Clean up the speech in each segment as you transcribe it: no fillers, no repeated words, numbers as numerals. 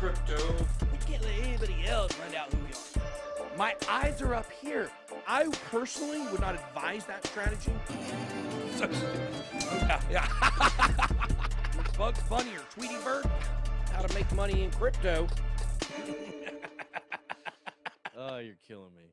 crypto. We can't let anybody else find out who we are. My eyes are up here. I personally would not advise that strategy. Yeah. Bugs Bunny or Tweety Bird, how to make money in crypto. Oh, you're killing me.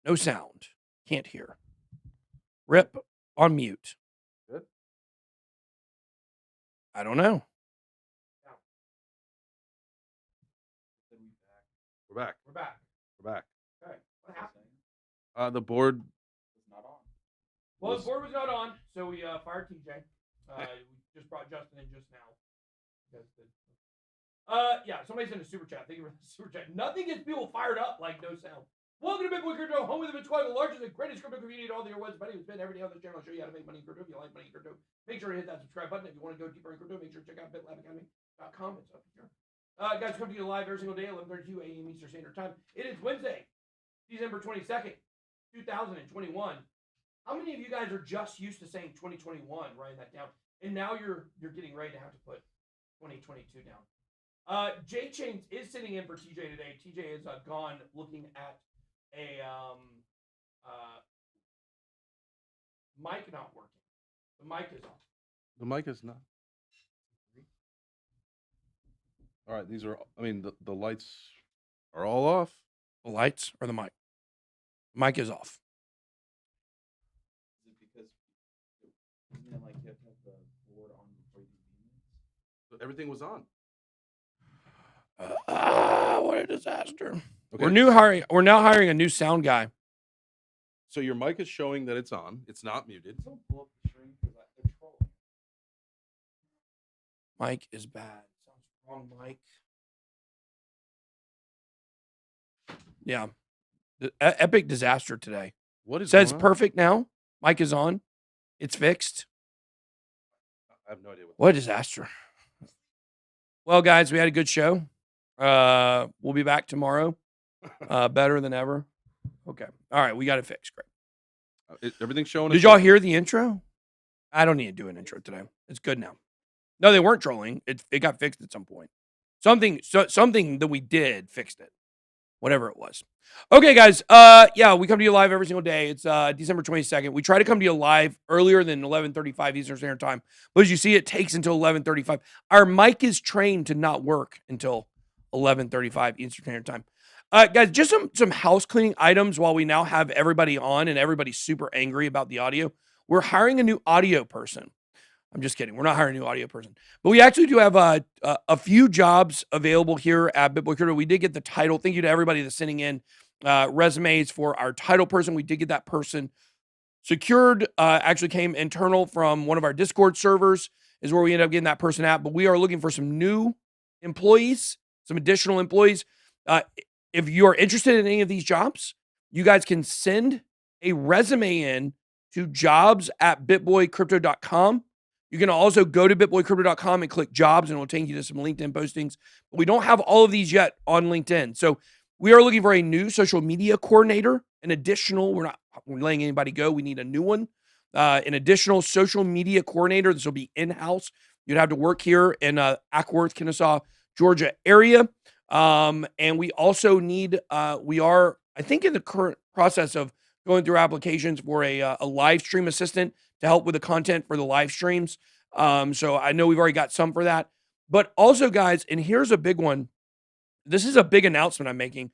No sound. Can't hear. Rip on mute. Good. I don't know. We're back. We're back. We're back. Okay. What happened? The board was not on. Well, the board was not on, so we fired TJ. We just brought Justin in just now. Yeah, somebody sent a super chat. Thank you for the super chat. Nothing gets people fired up like no sound. Welcome to BitBoy Crypto, home of the BitSquad, the largest and greatest crypto community in all the world. Buddy, it's been every day on this channel. I'll show you how to make money in crypto. If you like money in crypto, make sure to hit that subscribe button. If you want to go deeper in crypto, make sure to check out bitlabacademy.com. It's up here. Guys, come to you live every single day, 11:32 a.m. Eastern Standard Time. It is Wednesday, December 22nd, 2021. How many of you guys are just used to saying 2021, writing that down, and now you're getting ready to have to put 2022 down? J Chains is sitting in for TJ today. TJ is gone looking at a mic not working. The mic is off. The mic is not. All right, these are, I mean, the lights are all off. The lights or the mic? The mic is off. Is it because, isn't it like you have to have the board on before you do meetings? But everything was on. What a disaster. Okay. We're now hiring a new sound guy. So your mic is showing that it's on. It's not muted. Don't pull up the stream because they're trolling. Mic is bad. Sounds wrong mic. Yeah. Epic disaster today. What is Says going on? perfect now. Mic is on. It's fixed. I have no idea What a disaster. Well, guys, we had a good show. We'll be back tomorrow. Better than ever. Okay. All right. We got it fixed. Great. Everything's showing. Did y'all hear the intro? I don't need to do an intro today. It's good now. No, they weren't trolling. It got fixed at some point. Something that we did fixed it. Whatever it was. Okay, guys. Yeah, we come to you live every single day. It's December 22nd. We try to come to you live earlier than 11:35 Eastern Standard Time. But as you see, it takes until 11:35. Our mic is trained to not work until 11:35 Eastern Standard Time. Guys, just some house cleaning items while we now have everybody on and everybody's super angry about the audio. We're hiring a new audio person. I'm just kidding. We're not hiring a new audio person. But we actually do have a few jobs available here at BitBoy Crypto. We did get the title. Thank you to everybody that's sending in resumes for our title person. We did get that person secured. Actually came internal from one of our Discord servers is where we ended up getting that person at. But we are looking for some new employees, some additional employees. If you are interested in any of these jobs, you guys can send a resume in to jobs@bitboycrypto.com. You can also go to bitboycrypto.com and click jobs, and it'll take you to some LinkedIn postings. But we don't have all of these yet on LinkedIn. So we are looking for a new social media coordinator, an additional, we're not letting anybody go. We need a new one, an additional social media coordinator. This will be in-house. You'd have to work here in Ackworth, Kennesaw, Georgia area. And we also need, we are, I think, in the current process of going through applications for a live stream assistant to help with the content for the live streams. So I know we've already got some for that. But also, guys, and here's a big one. This is a big announcement I'm making.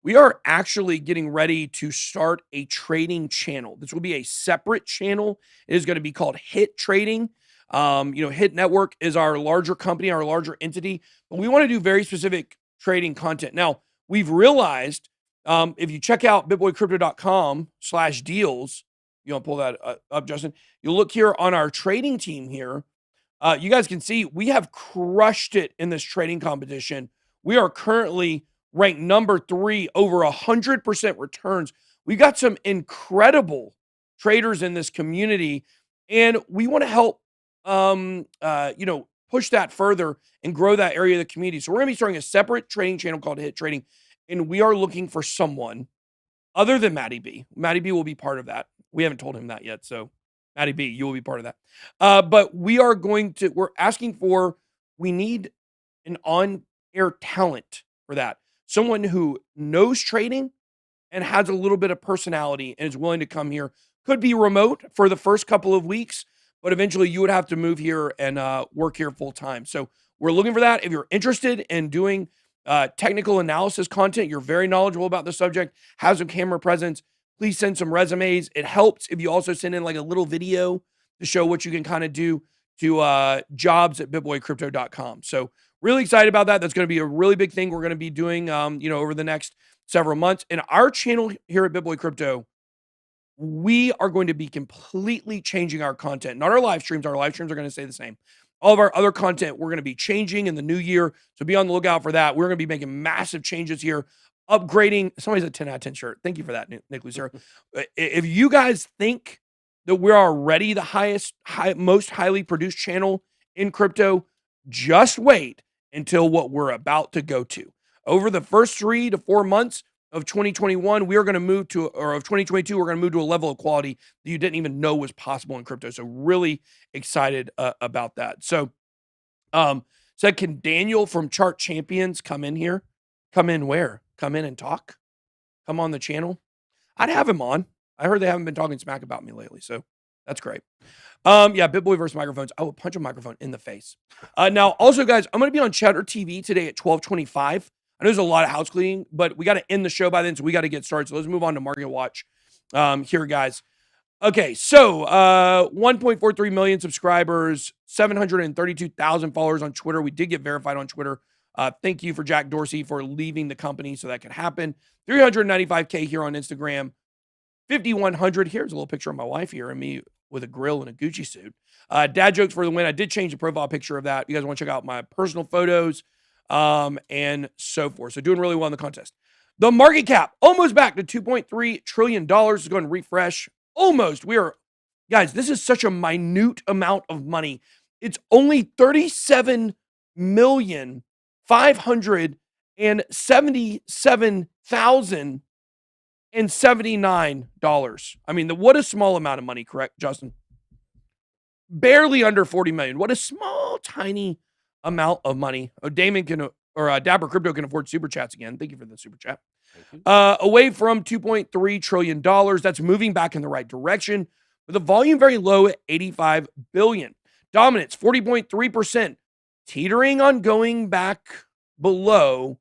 We are actually getting ready to start a trading channel. This will be a separate channel. It is going to be called Hit Trading. Hit Network is our larger company, our larger entity, but we want to do very specific trading content. Now, we've realized if you check out bitboycrypto.com/deals, you want to pull that up, Justin, you'll look here on our trading team here. You guys can see we have crushed it in this trading competition. We are currently ranked number 3, over 100% returns. We've got some incredible traders in this community, and we want to help, push that further and grow that area of the community. So we're going to be starting a separate trading channel called Hit Trading, and we are looking for someone other than Matty B. Matty B will be part of that. We haven't told him that yet, so Matty B, you will be part of that. But we're asking for, we need an on-air talent for that. Someone who knows trading and has a little bit of personality and is willing to come here. Could be remote for the first couple of weeks, but eventually you would have to move here and work here full time. So we're looking for that. If you're interested in doing technical analysis content, you're very knowledgeable about the subject, have some camera presence, please send some resumes. It helps if you also send in like a little video to show what you can kind of do to jobs@bitboycrypto.com. So really excited about that. That's going to be a really big thing we're going to be doing, over the next several months. In our channel here at BitBoy Crypto, we are going to be completely changing our content. Not our live streams. Our live streams are going to stay the same. All of our other content, we're going to be changing in the new year. So be on the lookout for that. We're going to be making massive changes here, upgrading. Somebody's a 10 out of 10 shirt. Thank you for that, Nick Lucero. If you guys think that we're already the most highly produced channel in crypto, just wait until what we're about to go to. Over the first 3 to 4 months of 2021, we are going to move to, or of 2022, we're going to move to a level of quality that you didn't even know was possible in crypto. So really excited about that. So, can Daniel from Chart Champions come in here? Come in where? Come in and talk? Come on the channel? I'd have him on. I heard they haven't been talking smack about me lately, so that's great. BitBoy versus microphones. I will punch a microphone in the face. Now, also, guys, I'm going to be on Chatter TV today at 12:25. I know there's a lot of house cleaning, but we got to end the show by then, so we got to get started. So let's move on to Market Watch here, guys. Okay, so 1.43 million subscribers, 732,000 followers on Twitter. We did get verified on Twitter. Thank you for Jack Dorsey for leaving the company so that could happen. 395K here on Instagram. 5,100. Here's a little picture of my wife here and me with a grill and a Gucci suit. Dad jokes for the win. I did change the profile picture of that. You guys want to check out my personal photos and so forth. So doing really well in the contest. The market cap almost back to $2.3 trillion. Let's go and refresh. Almost. Guys, this is such a minute amount of money. It's only $37,577,079. I mean, what a small amount of money, correct, Justin? Barely under 40 million. What a small, tiny amount of money. Dapper Crypto can afford super chats again. Thank you for the super chat. Away from $2.3 trillion. That's moving back in the right direction, with the volume very low at 85 billion. Dominance, 40.3%, teetering on going back below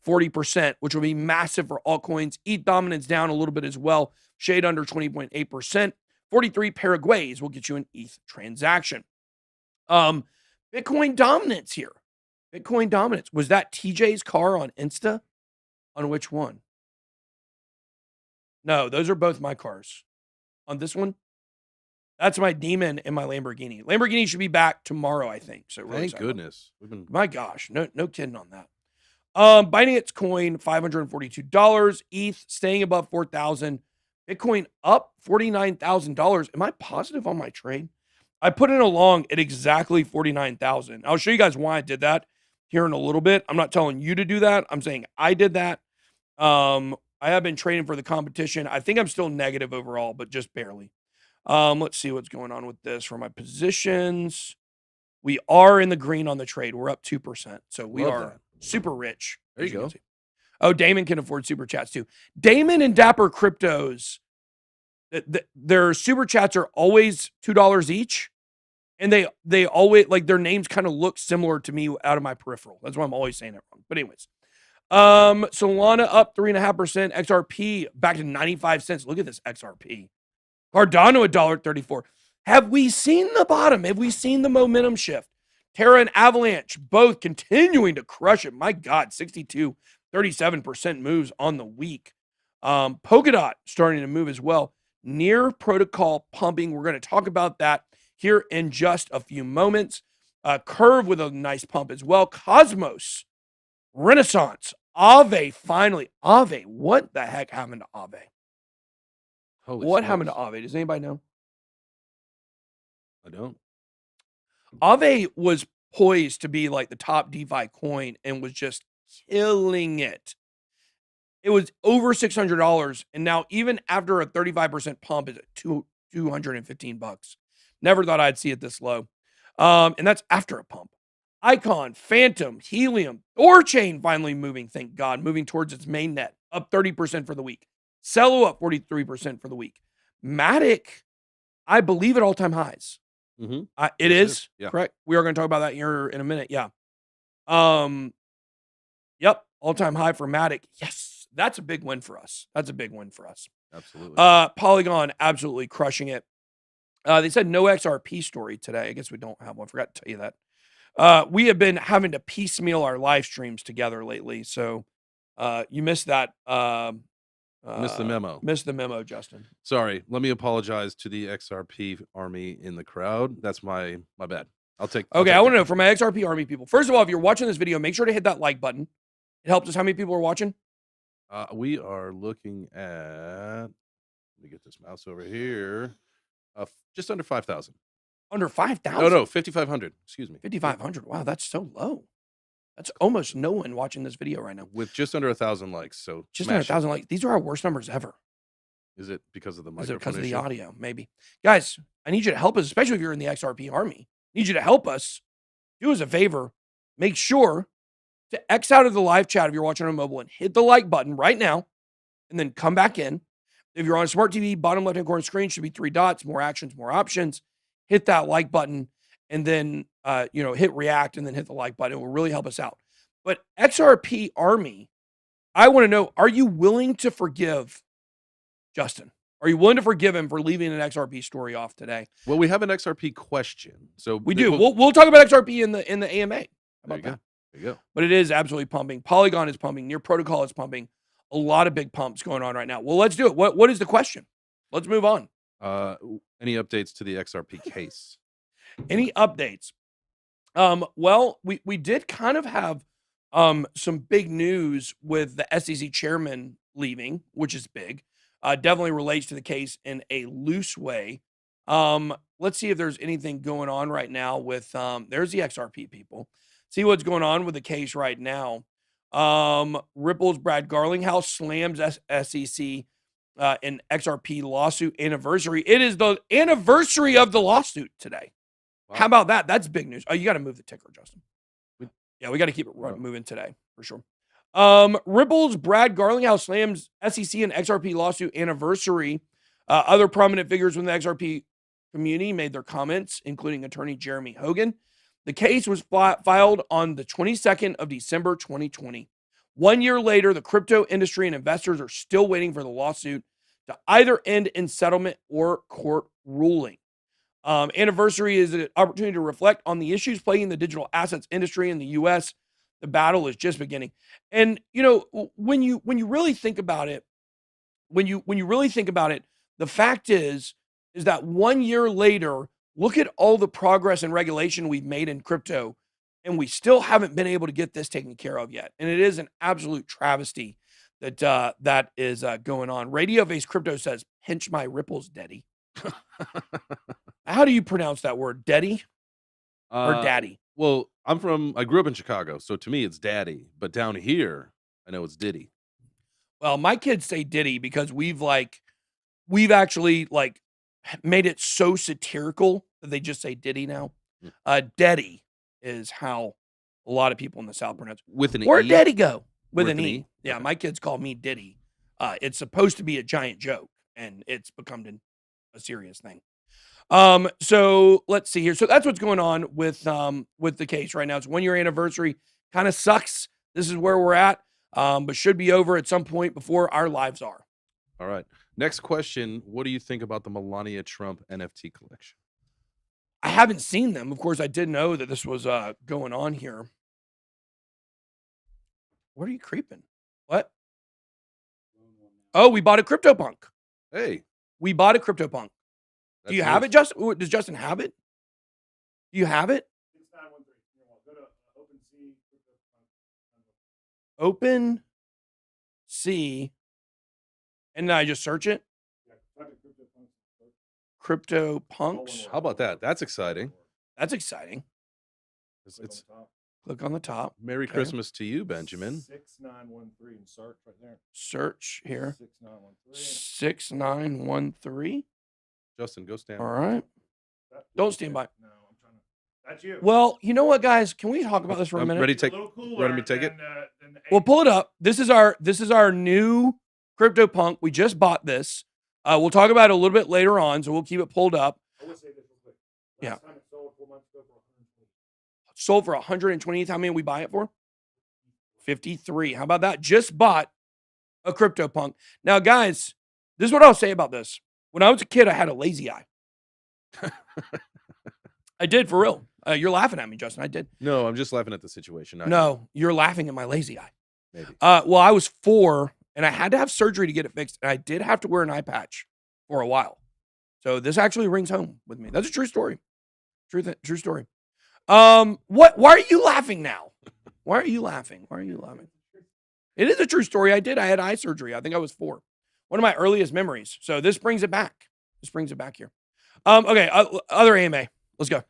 40%, which will be massive for altcoins. ETH dominance down a little bit as well, shade under 20.8%. 43 Paraguays will get you an ETH transaction. Bitcoin dominance here. Bitcoin dominance. Was that TJ's car on Insta? On which one? No, those are both my cars. On this one, that's my Demon and my Lamborghini. Lamborghini should be back tomorrow, I think. So really thank goodness. My gosh, no kidding on that. Binance Coin, $542. ETH staying above 4,000. Bitcoin up $49,000. Am I positive on my trade? I put in a long at exactly 49,000. I'll show you guys why I did that here in a little bit. I'm not telling you to do that. I'm saying I did that. I have been trading for the competition. I think I'm still negative overall, but just barely. Let's see what's going on with this for my positions. We are in the green on the trade. We're up 2%. So we are super rich. There you go. Oh, Damon can afford super chats too. Damon and Dapper Cryptos, their super chats are always $2 each. And they always, like, their names kind of look similar to me out of my peripheral. That's why I'm always saying it wrong. But anyways, Solana up 3.5%. XRP back to 95 cents. Look at this XRP. Cardano $1.34. Have we seen the bottom? Have we seen the momentum shift? Terra and Avalanche both continuing to crush it. My God, 62, 37% moves on the week. Polkadot starting to move as well. Near protocol pumping. We're going to talk about that here in just a few moments. Curve with a nice pump as well. Cosmos, Renaissance, Aave finally. Aave, what the heck happened to Aave? Holy What smokes. happened to Aave? Does anybody know? I don't. Aave was poised to be like the top DeFi coin and was just killing it. It was over $600, and now even after a 35% pump, is at $215. Never thought I'd see it this low, and that's after a pump. Icon, Phantom, Helium, Thorchain finally moving. Thank God, moving towards its main net, up 30% for the week. Celo up 43% for the week. Matic, I believe at all-time highs. Mm-hmm. It Yes, is yeah. correct. We are going to talk about that here in a minute. Yeah. Yep. All-time high for Matic. Yes. That's a big win for us. That's a big win for us. Absolutely. Polygon absolutely crushing it. They said no XRP story today. I guess we don't have one. Forgot to tell you that. We have been having to piecemeal our live streams together lately. So you missed that. Missed the memo. Missed the memo, Justin. Sorry. Let me apologize to the XRP army in the crowd. That's my bad. I'll take. Okay, I want to know from my XRP army people. First of all, if you're watching this video, make sure to hit that like button. It helps us. How many people are watching? We are looking at. Let me get this mouse over here. Just under 5,000. Under 5,000? No, 5,500. Excuse me. 5,500. Wow, that's so low. That's almost no one watching this video right now. With just under 1,000 likes. So just under 1,000 likes. These are our worst numbers ever. Is it because of the Is microphone? it because of the issue? audio? Maybe. Guys, I need you to help us, especially if you're in the XRP army. I need you to help us. Do us a favor. Make sure to X out of the live chat if you're watching on mobile and hit the like button right now, and then come back in. If you're on a smart TV, bottom left-hand corner screen should be 3 dots, more actions, more options. Hit that like button, and then hit react, and then hit the like button. It will really help us out. But XRP army, I want to know: are you willing to forgive Justin? Are you willing to forgive him for leaving an XRP story off today? Well, we have an XRP question, so We do. We'll talk about XRP in the AMA. How about that? There you go. But it is absolutely pumping. Polygon is pumping. Near protocol is pumping. A lot of big pumps going on right now. Well, let's do it. What is the question? Let's move on. Any updates to the XRP case? Any updates? Well, we did kind of have some big news with the SEC chairman leaving, which is big. Definitely relates to the case in a loose way. Let's see if there's anything going on right now with there's the XRP people. See what's going on with the case right now. Ripple's Brad Garlinghouse slams SEC in XRP lawsuit anniversary. It is the anniversary of the lawsuit today. Wow. How about that? That's big news. Oh, you got to move the ticker, Justin. Yeah, we got to keep it moving today for sure. Ripple's Brad Garlinghouse slams SEC and XRP lawsuit anniversary. Other prominent figures within the XRP community made their comments, including attorney Jeremy Hogan. The case was filed on the 22nd of December, 2020. 1 year later, the crypto industry and investors are still waiting for the lawsuit to either end in settlement or court ruling. Anniversary is an opportunity to reflect on the issues plaguing the digital assets industry in the U.S. The battle is just beginning. And, when you really think about it, the fact is that 1 year later, look at all the progress and regulation we've made in crypto, and we still haven't been able to get this taken care of yet. And it is an absolute travesty that is going on. Radio Face Crypto says, pinch my ripples, Daddy. How do you pronounce that word? Daddy or daddy? Well, I grew up in Chicago, so to me it's daddy. But down here, I know it's Diddy. Well, my kids say Diddy because we've actually made it so satirical that they just say Diddy now. Daddy is how a lot of people in the South pronounce it. With an Where'd E? Daddy go? With an an E. E? Yeah, Okay. my kids call me Diddy. It's supposed to be a giant joke, and it's become a serious thing. So let's see here. So that's what's going on with the case right now. It's 1 year anniversary. Kind of sucks. This is where we're at, but should be over at some point before our lives are. All right. Next question. What do you think about the Melania Trump NFT collection? I haven't seen them. Of course, I did know that this was going on here. What are you creeping? What? Oh, we bought a CryptoPunk. Hey, We bought a CryptoPunk. Do you have it, Justin? Does Justin have it? Do you have it? 6913. Go to OpenSea. Open C, and then I just search it. Yeah, type in CryptoPunks. CryptoPunks. how about that? That's exciting. That's exciting. It's Click on the top. Merry Okay. Christmas to you, Benjamin. 6913 and search right there. Search here. 6913. 6913. Justin, go stand. All right. Don't stand by. No, I'm trying to. That's you. Well, you know what, guys? Can we talk about this for a I'm minute? ready It's a to take. little cooler ready to take it? than the Well, eight. pull it up. This is our new CryptoPunk. We just bought this. We'll talk about it a little bit later on, so we'll keep it pulled up. I would say this real quick. Yeah. Last time it sold 4 months ago for 120. Sold for 120. How many we buy it for? 53. How about that? Just bought a CryptoPunk. Now, guys, this is what I'll say about this. When I was a kid, I had a lazy eye. I did, for real. You're laughing at me, Justin. I did. No, I'm just laughing at the situation. not you. No, you're laughing at my lazy eye. Maybe. Well, I was 4, and I had to have surgery to get it fixed, and I did have to wear an eye patch for a while. So this actually rings home with me. That's a true story. True story. Why are you laughing now? Why are you laughing? Why are you laughing? It is a true story. I had eye surgery. I think I was 4. One of my earliest memories. So this brings it back. This brings it back here. Okay, other AMA. Let's go.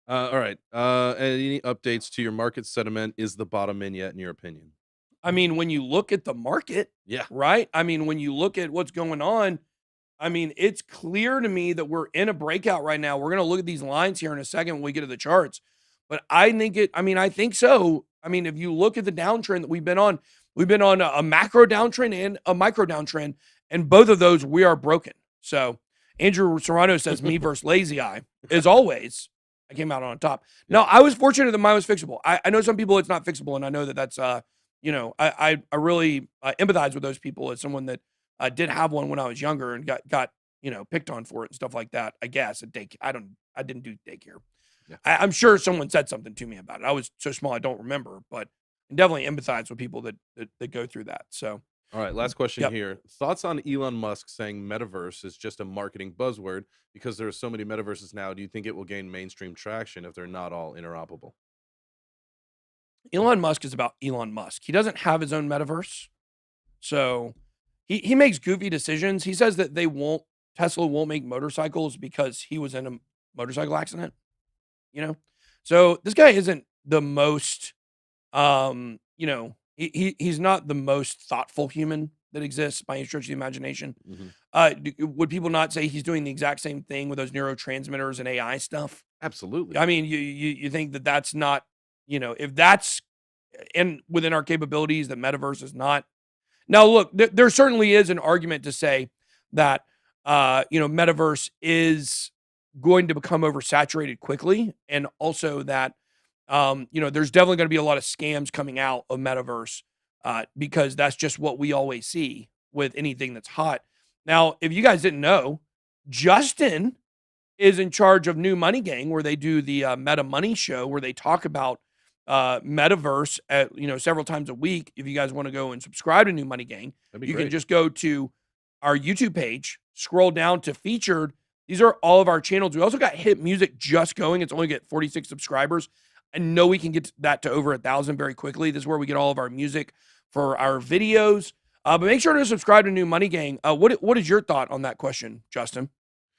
All right. Any updates to your market sentiment? Is the bottom in yet, in your opinion? I mean, when you look at the market, Yeah. right? I mean, when you look at what's going on, I mean, it's clear to me that we're in a breakout right now. We're going to look at these lines here in a second when we get to the charts. But I think so. I mean, if you look at the downtrend that we've been on a macro downtrend and a micro downtrend, and both of those we are broken. So Andrew Serrano says me versus lazy eye. As always, I came out on top. Now, I was fortunate that mine was fixable. I know some people it's not fixable, and I know that that's I really empathize with those people as someone that did have one when I was younger and got picked on for it and stuff like that. I guess at daycare. I didn't do daycare. Yeah. I'm sure someone said something to me about it. I was so small I don't remember, but I definitely empathize with people that go through that. So. All right, last question Yep. here. Thoughts on Elon Musk saying metaverse is just a marketing buzzword because there are so many metaverses now? Do you think it will gain mainstream traction if they're not all interoperable? Elon Musk is about Elon Musk. He doesn't have his own metaverse. So he makes goofy decisions. He says that Tesla won't make motorcycles because he was in a motorcycle accident. So this guy isn't the most he's not the most thoughtful human that exists by any stretch of the imagination. Would people not say he's doing the exact same thing with those neurotransmitters and AI stuff? Absolutely. I mean, you think that that's not, if that's within our capabilities, the metaverse is not. Now, look, there certainly is an argument to say that, metaverse is going to become oversaturated quickly. And also that, there's definitely going to be a lot of scams coming out of metaverse because that's just what we always see with anything that's hot. Now, if you guys didn't know, Justin is in charge of New Money Gang, where they do the Meta Money Show, where they talk about metaverse at, several times a week. If you guys want to go and subscribe to New Money Gang, you can just go to our YouTube page, scroll down to featured. These are all of our channels. We also got Hit Music just going. It's only got 46 subscribers. I know we can get that to over 1,000 very quickly. This is where we get all of our music for our videos. But make sure to subscribe to New Money Gang. What is your thought on that question, Justin?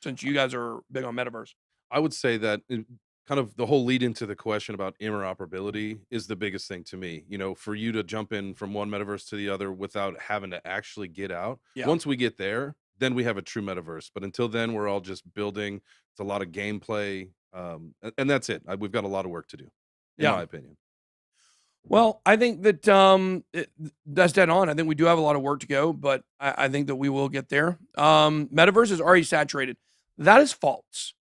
Since you guys are big on metaverse. I would say that kind of the whole lead into the question about interoperability is the biggest thing to me. For you to jump in from one metaverse to the other without having to actually get out. Yeah. Once we get there, then we have a true metaverse. But until then, we're all just building. It's a lot of gameplay. And that's it. We've got a lot of work to do, in my opinion. Well, I think that that's dead on. I think we do have a lot of work to go, but I think that we will get there. Metaverse is already saturated. That is false.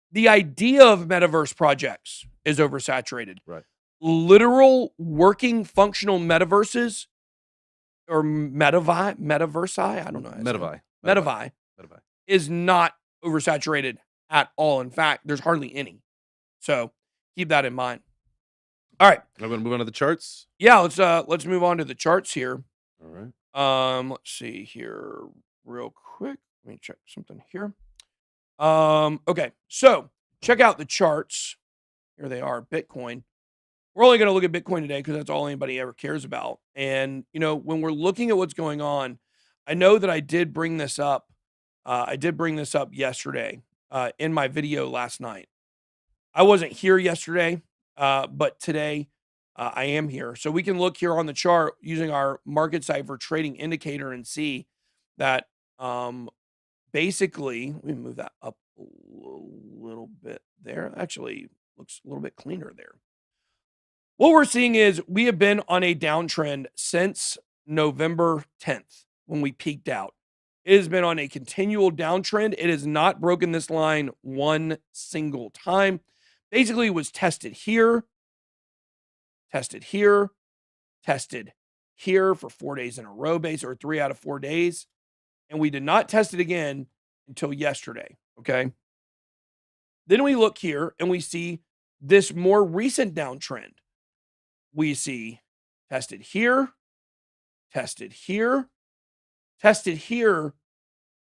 The idea of metaverse projects is oversaturated. Right. Literal working functional metaverses or metaversi, I don't know. Metavi Metavi is not oversaturated at all. In fact, there's hardly any. So keep that in mind. All right. I'm going to move on to the charts. Yeah, let's move on to the charts here. All right. Let's see here real quick. Let me check something here. Okay, so check out the charts. Here they are, Bitcoin. We're only going to look at Bitcoin today because that's all anybody ever cares about. And, you know, when we're looking at what's going on, I know that I did bring this up. I did bring this up yesterday in my video last night. I wasn't here yesterday, but today I am here. So we can look here on the chart using our market cipher trading indicator and see that basically, let me move that up a little bit there. Actually, looks a little bit cleaner there. What we're seeing is we have been on a downtrend since November 10th when we peaked out. It has been on a continual downtrend. It has not broken this line one single time. Basically, it was tested here, tested here, tested here for 4 days in a row, or 3 out of 4 days. And we did not test it again until yesterday, okay? Then we look here and we see this more recent downtrend. We see tested here, tested here, tested here,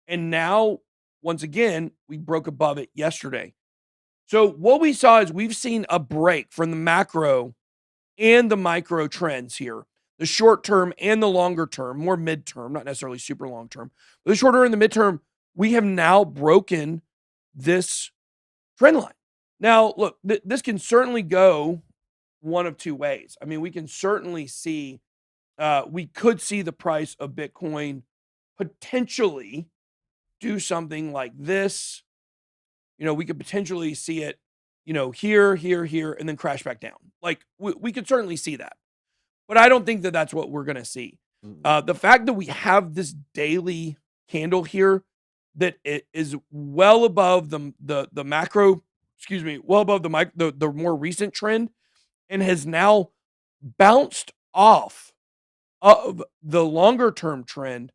and now, once again, we broke above it yesterday. So what we saw is we've seen a break from the macro and the micro trends here, the short term and the longer term, more midterm, not necessarily super long term, but the shorter and the midterm, we have now broken this trend line. Now, look, this can certainly go one of two ways. I mean, we can certainly see, we could see the price of Bitcoin potentially do something like this. You know, we could potentially see it, you know, here, and then crash back down. Like, we could certainly see that. But I don't think that that's what we're going to see. The fact that we have this daily candle here that it is well above the macro, well above the more recent trend, and has now bounced off of the longer term trend,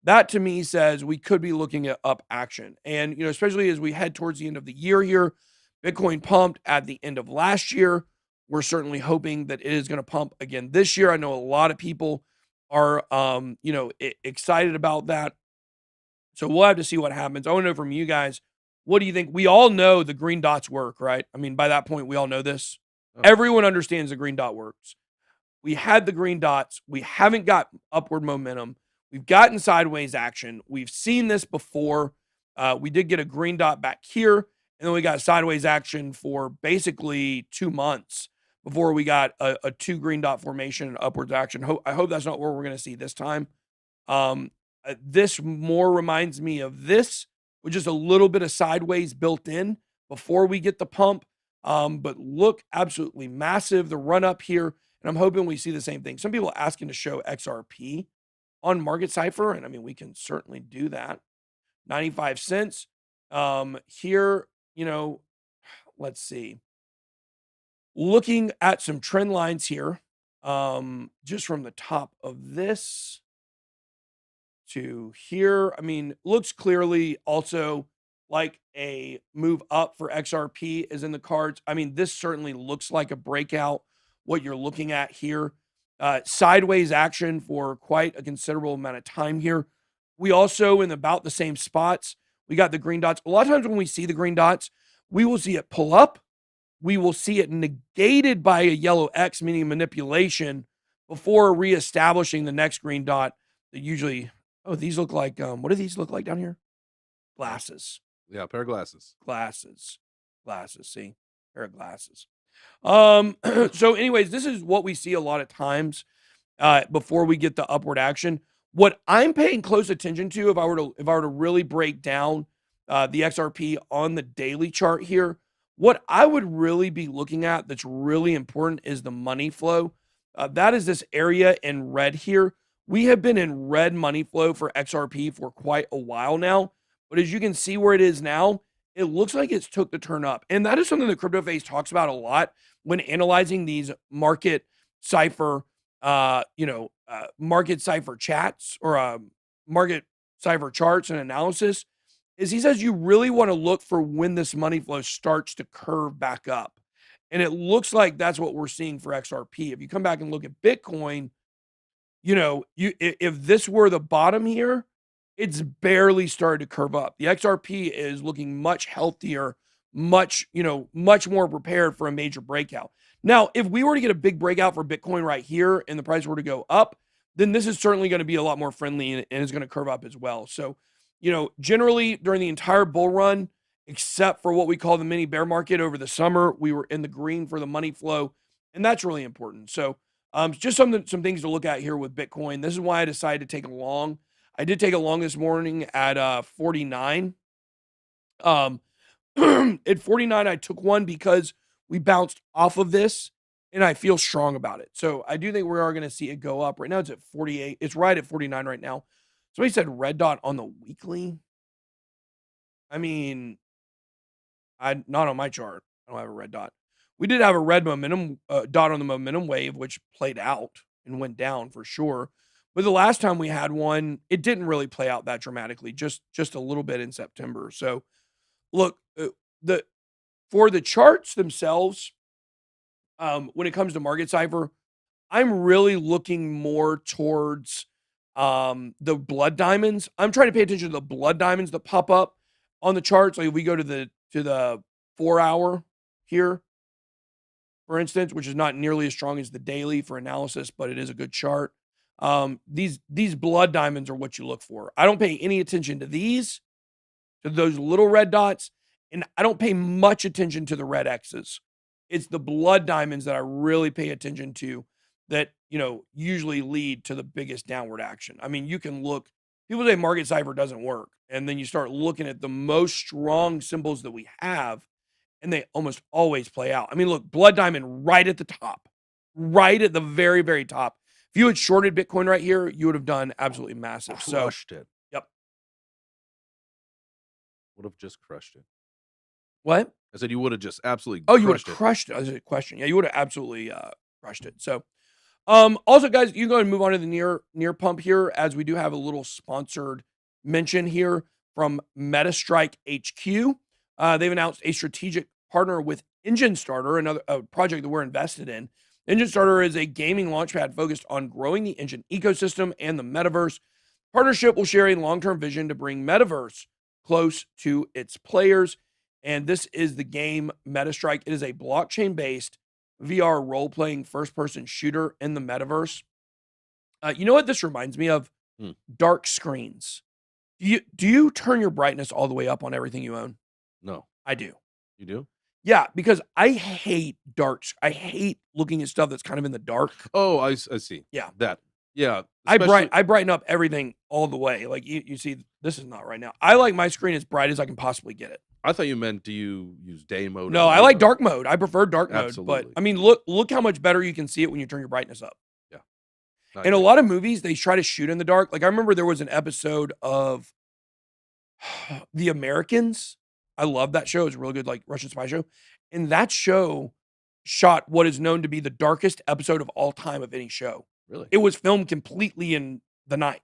that to me says we could be looking at up action. And, you know, especially as we head towards the end of the year here, Bitcoin pumped at the end of last year. We're certainly hoping that it is going to pump again this year. I know a lot of people are, you know, excited about that. So we'll have to see what happens. I want to know from you guys, what do you think? We all know the green dots work, right? I mean, by that point, we all know this. Oh. Everyone understands the green dot works. We had the green dots. We haven't got upward momentum. We've gotten sideways action. We've seen this before. We did get a green dot back here, and then we got sideways action for basically 2 months before we got a 2 green dot formation and upwards action. I hope that's not what we're going to see this time. This more reminds me of this, with just a little bit of sideways built in before we get the pump. But look absolutely massive, the run up here. And I'm hoping we see the same thing. Some people are asking to show XRP on Market Cipher. And I mean, we can certainly do that. 95 cents. Here, you know, let's see. Looking at some trend lines here, just from the top of this to here. I mean, looks clearly also like a move up for XRP is in the cards. I mean, this certainly looks like a breakout, what you're looking at here. Sideways action for quite a considerable amount of time here. We also, in about the same spots, we got the green dots. A lot of times when we see the green dots, we will see it pull up. We will see it negated by a yellow X, meaning manipulation, before reestablishing the next green dot that usually... Oh, these look like, what do these look like down here? Glasses. Yeah, a pair of glasses. Glasses, see? Pair of glasses. So anyways, this is what we see a lot of times before we get the upward action. What I'm paying close attention to, if I were to really break down the XRP on the daily chart here, what I would really be looking at that's really important is the money flow. That is this area in red here. We have been in red money flow for XRP for quite a while now, but as you can see where it is now, it looks like it's took the turn up. And that is something that CryptoFace talks about a lot when analyzing these market cipher, market cipher chats or market cipher charts and analysis. is he says you really want to look for when this money flow starts to curve back up. And it looks like that's what we're seeing for XRP. If you come back and look at Bitcoin, if this were the bottom here, it's barely started to curve up. The XRP is looking much healthier, much more prepared for a major breakout. Now, if we were to get a big breakout for Bitcoin right here and the price were to go up, then this is certainly going to be a lot more friendly and it's going to curve up as well. So, generally during the entire bull run, except for what we call the mini bear market over the summer, we were in the green for the money flow, and that's really important. So, just some things to look at here with Bitcoin. This is why I decided to take a long. I did take a long this morning at 49. At 49, I took one because we bounced off of this, and I feel strong about it. So I do think we are going to see it go up. Right now, it's at 48. It's right at 49 right now. Somebody said red dot on the weekly. I mean, not on my chart. I don't have a red dot. We did have a red momentum dot on the momentum wave, which played out and went down for sure. But the last time we had one, it didn't really play out that dramatically, just a little bit in September. So, look, for the charts themselves, when it comes to market cipher, I'm really looking more towards the blood diamonds. I'm trying to pay attention to the blood diamonds that pop up on the charts. Like if we go to the 4 hour here, for instance, which is not nearly as strong as the daily for analysis, but it is a good chart. These blood diamonds are what you look for. I don't pay any attention to those little red dots, and I don't pay much attention to the red X's. It's the blood diamonds that I really pay attention to that, usually lead to the biggest downward action. I mean, you can look, people say market cipher doesn't work, and then you start looking at the most strong symbols that we have, and they almost always play out. I mean, look, blood diamond right at the top, right at the very, very top. If you had shorted Bitcoin right here, you would have done absolutely massive. Crushed it. Yep. Would have just crushed it. What? I said you would have just absolutely. Oh, you would have crushed it. That's a question. Yeah, you would have absolutely crushed it. So, also, guys, you can go ahead and move on to the near pump here, as we do have a little sponsored mention here from MetaStrike HQ. They've announced a strategic partner with Engine Starter, another project that we're invested in. Engine Starter is a gaming launchpad focused on growing the Engine ecosystem and the metaverse. Partnership will share a long-term vision to bring metaverse close to its players. And this is the game MetaStrike. It is a blockchain-based VR role-playing first-person shooter in the metaverse. You know what this reminds me of? Dark screens. Do you turn your brightness all the way up on everything you own? No. I do. You do? Yeah, because I hate darks. I hate looking at stuff that's kind of in the dark. Oh, I see. Yeah. That. Yeah. I brighten up everything all the way. Like you see, this is not right now. I like my screen as bright as I can possibly get it. I thought you meant, do you use day mode? No, I like dark mode. I prefer dark mode. Absolutely. But I mean, look how much better you can see it when you turn your brightness up. Yeah. In a lot of movies, they try to shoot in the dark. Like I remember there was an episode of The Americans. I love that show. It's a really good, like, Russian spy show. And that show shot what is known to be the darkest episode of all time of any show. Really? It was filmed completely in the night.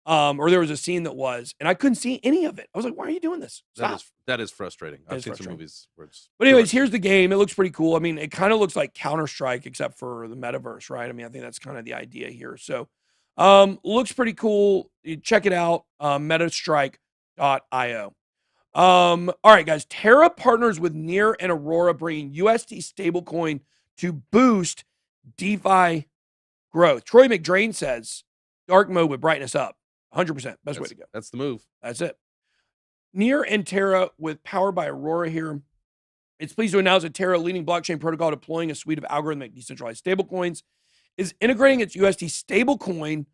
Or there was a scene that was, and I couldn't see any of it. I was like, why are you doing this? Stop. That is frustrating. I've seen frustrating. some movies where it's. But anyways, here's the game. It looks pretty cool. I mean, it kind of looks like Counter-Strike, except for the metaverse, right? I mean, I think that's kind of the idea here. So, looks pretty cool. You check it out, metastrike.io. All right, guys. Terra partners with Near and Aurora, bringing USD stablecoin to boost DeFi growth. Troy McDrain says, dark mode with brightness up. 100%. Best way to go. That's the move. That's it. Near and Terra with powered by Aurora here. It's pleased to announce that Terra, leading blockchain protocol deploying a suite of algorithmic decentralized stablecoins, is integrating its USD stablecoin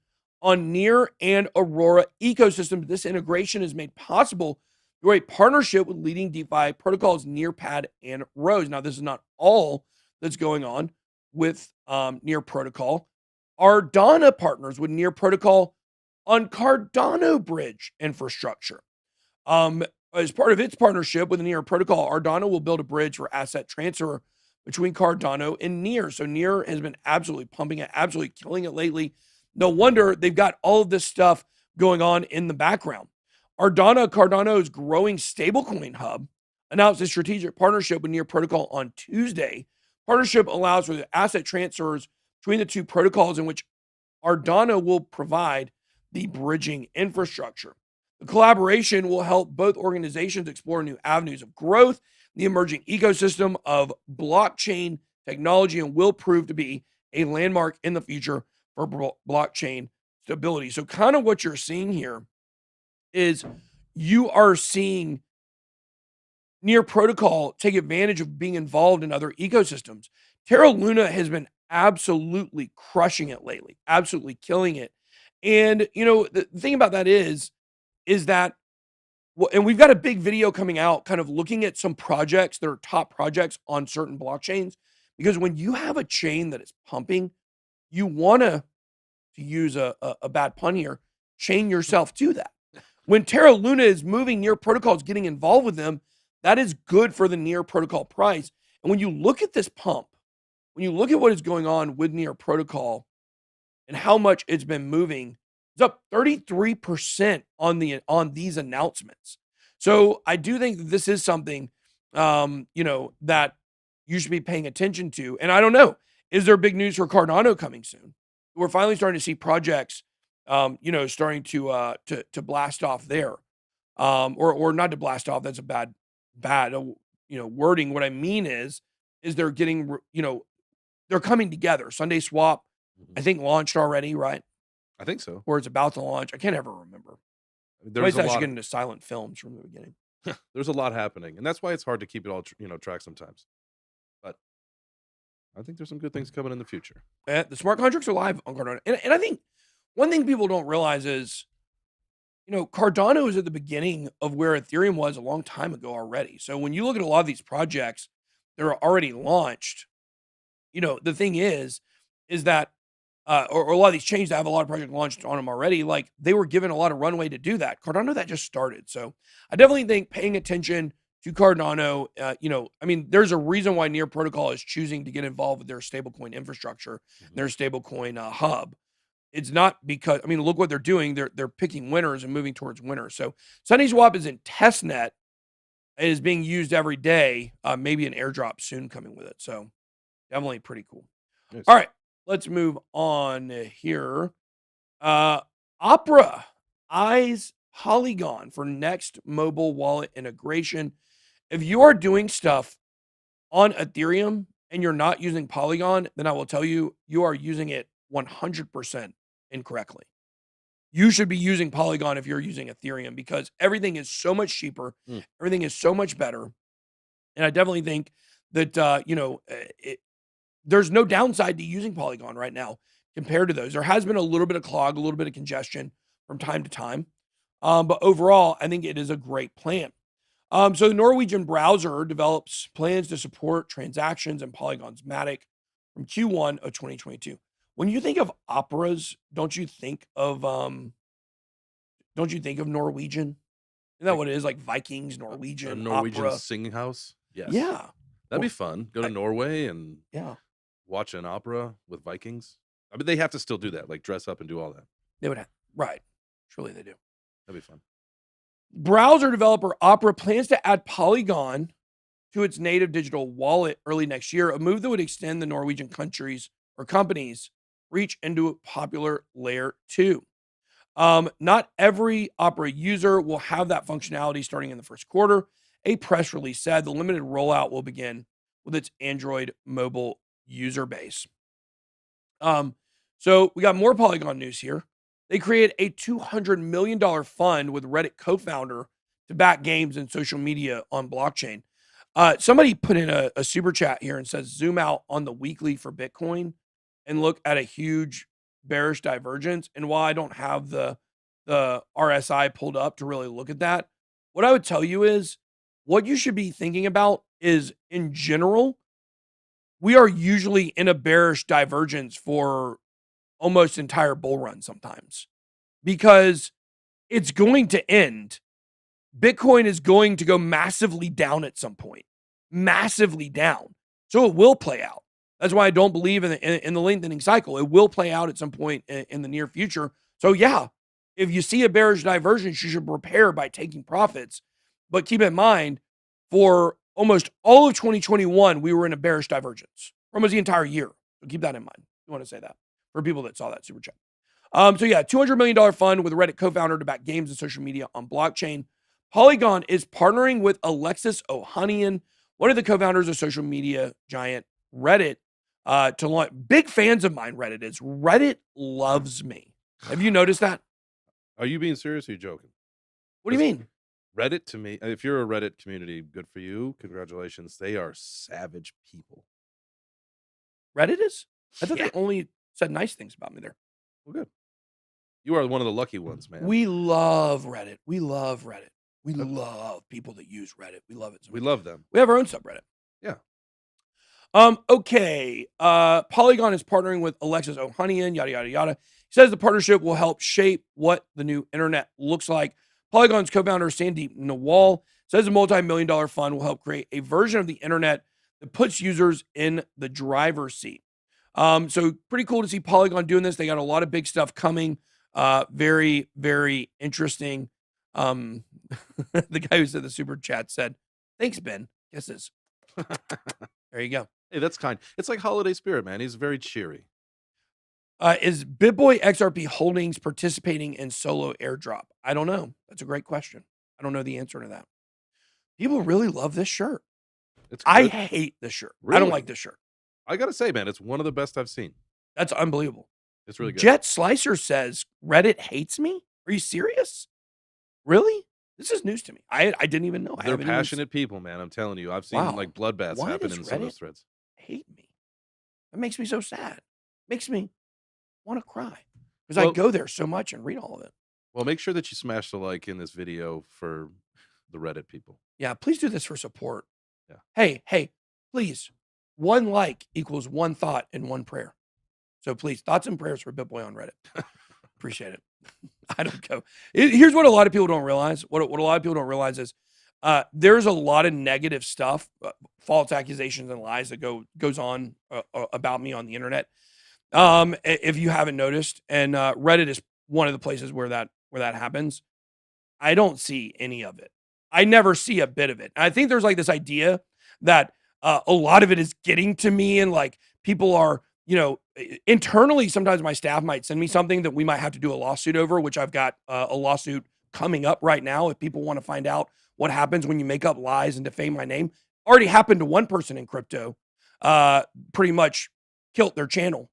on Near and Aurora ecosystems. This integration is made possible through a partnership with leading DeFi protocols Nearpad and Rose. Now, this is not all that's going on with Near Protocol. Ardana partners with Near Protocol on Cardano bridge infrastructure. As part of its partnership with the Near Protocol, Ardana will build a bridge for asset transfer between Cardano and Near. So Near has been absolutely pumping it, absolutely killing it lately. No wonder they've got all of this stuff going on in the background. Cardano's growing stablecoin hub, announced a strategic partnership with Near Protocol on Tuesday. Partnership allows for the asset transfers between the two protocols, in which Cardano will provide the bridging infrastructure. The collaboration will help both organizations explore new avenues of growth, the emerging ecosystem of blockchain technology, and will prove to be a landmark in the future for blockchain stability. So kind of what you're seeing here is you are seeing Near Protocol take advantage of being involved in other ecosystems. Terra Luna has been absolutely crushing it lately, absolutely killing it. And, you know, the thing about that is that, and we've got a big video coming out kind of looking at some projects that are top projects on certain blockchains, because when you have a chain that is pumping, you want to use a bad pun here, chain yourself to that. When Terra Luna is moving, Near Protocol is getting involved with them. That is good for the Near Protocol price. And when you look at this pump, when you look at what is going on with Near Protocol and how much it's been moving, it's up 33% on these announcements. So I do think that this is something, you know, that you should be paying attention to. And I don't know, is there big news for Cardano coming soon? We're finally starting to see projects, you know, starting to blast off there, or not to blast off. That's a bad, you know, wording. What I mean is they're getting, you know, they're coming together. Sunday Swap, I think, launched already, right? I think so. Or it's about to launch. I can't ever remember. There's I should get into silent films from the beginning. There's a lot happening, and that's why it's hard to keep it all, you know, track sometimes. But I think there's some good things coming in the future. The smart contracts are live on Cardano. And I think one thing people don't realize is, you know, Cardano is at the beginning of where Ethereum was a long time ago already. So when you look at a lot of these projects that are already launched, you know, the thing is that, or a lot of these chains that have a lot of projects launched on them already, like they were given a lot of runway to do that. Cardano, that just started. So I definitely think paying attention to Cardano, you know, I mean, there's a reason why Near Protocol is choosing to get involved with their stablecoin infrastructure, their stablecoin hub. It's not because, I mean, look what they're doing. They're picking winners and moving towards winners. So Sunday Swap is in testnet. It is being used every day. Maybe an airdrop soon coming with it. So definitely pretty cool. Nice. All right, let's move on here. Opera eyes Polygon for next mobile wallet integration. If you are doing stuff on Ethereum and you're not using Polygon, then I will tell you, you are using it 100% incorrectly. You should be using Polygon if you're using Ethereum, because everything is so much cheaper. Everything is so much better. And I definitely think that, you know, there's no downside to using Polygon right now compared to those. There has been a little bit of clog, a little bit of congestion from time to time. But overall, I think it is a great plan. So the Norwegian browser develops plans to support transactions in Polygon's Matic from Q1 of 2022. When you think of operas, don't you think of Norwegian? Isn't that what it is? Like Vikings, Norwegian, a Norwegian opera. singing house? Yes. Yeah. That'd be fun. Go to Norway and watch an opera with Vikings. I mean, they have to still do that, like dress up and do all that. They would have, right. Surely they do. That'd be fun. Browser developer Opera plans to add Polygon to its native digital wallet early next year, a move that would extend the Norwegian countries or companies' reach into a popular layer 2. Not every Opera user will have that functionality starting in the first quarter. A press release said the limited rollout will begin with its Android mobile user base. So we got more Polygon news here. They created a $200 million fund with Reddit co-founder to back games and social media on blockchain. Somebody put in a super chat here and says, zoom out on the weekly for Bitcoin and look at a huge bearish divergence. And while I don't have the RSI pulled up to really look at that, what I would tell you is what you should be thinking about is, in general, we are usually in a bearish divergence for almost entire bull run sometimes, because it's going to end. Bitcoin is going to go massively down at some point, massively down. So it will play out. That's why I don't believe in the lengthening cycle. It will play out at some point in the near future. So yeah, if you see a bearish divergence, you should prepare by taking profits. But keep in mind, for almost all of 2021, we were in a bearish divergence for almost the entire year. So keep that in mind. You want to say that for people that saw that super chat. So yeah, $200 million fund with a Reddit co-founder to back games and social media on blockchain. Polygon is partnering with Alexis Ohanian, one of the co-founders of social media giant Reddit, to launch. Big fans of mine, Reddit is. Reddit loves me. Have you noticed that? Are you being serious or are you joking? What do you mean? Reddit, to me, if you're a Reddit community, good for you. Congratulations. They are savage people. Reddit is? I thought Yeah. they only said nice things about me there. Well, good. You are one of the lucky ones, man. We love Reddit. We love Reddit. We love people that use Reddit. We love it so We much. love them. We have our own subreddit. Yeah. Okay. Polygon is partnering with Alexis Ohanian, yada, yada, yada. He says the partnership will help shape what the new internet looks like. Polygon's co-founder, Sandeep Nawal, says a multi-million-dollar fund will help create a version of the internet that puts users in the driver's seat. So pretty cool to see Polygon doing this. They got a lot of big stuff coming. Very, very interesting. The guy who said the super chat said, "Thanks, Ben. Kisses." There you go. Hey, that's kind. It's like holiday spirit, man. He's very cheery. Is BitBoy XRP Holdings participating in solo airdrop? I don't know. That's a great question. I don't know the answer to that. People really love this shirt. It's I good. hate this shirt. I Really? don't like this shirt. I gotta say, man, it's one of the best I've seen. That's unbelievable. It's really good. Jet Slicer says Reddit hates me. Are you serious? Really? This is news to me. I didn't even know. I They're haven't even passionate people, man. I'm telling you. I've seen Wow. like bloodbaths Why happen does in some of those Reddit- threads. hate me. That makes me so sad. Makes me want to cry because I Well- go there so much and read all of it. Well, make sure that you smash the like in this video for the Reddit people. Yeah, please do this for support. Yeah. Hey, please. One like equals one thought and one prayer. So please, thoughts and prayers for BitBoy on Reddit. Appreciate it. I don't go. Here's what a lot of people don't realize. What a lot of people don't realize is there's a lot of negative stuff, false accusations and lies that goes on about me on the internet. If you haven't noticed, and Reddit is one of the places where that happens. I don't see any of it. I never see a bit of it. And I think there's like this idea that a lot of it is getting to me, and like people are, internally, sometimes my staff might send me something that we might have to do a lawsuit over, which I've got a lawsuit coming up right now. If people want to find out what happens when you make up lies and defame my name, already happened to one person in crypto, pretty much killed their channel.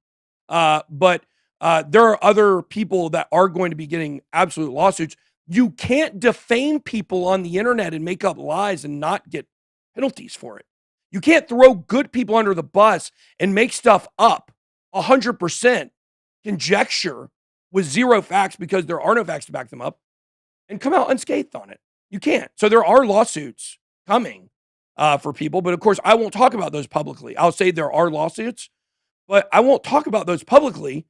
But there are other people that are going to be getting absolute lawsuits. You can't defame people on the internet and make up lies and not get penalties for it. You can't throw good people under the bus and make stuff up 100% conjecture with zero facts because there are no facts to back them up and come out unscathed on it. You can't. So there are lawsuits coming for people, but of course I won't talk about those publicly. I'll say there are lawsuits, but I won't talk about those publicly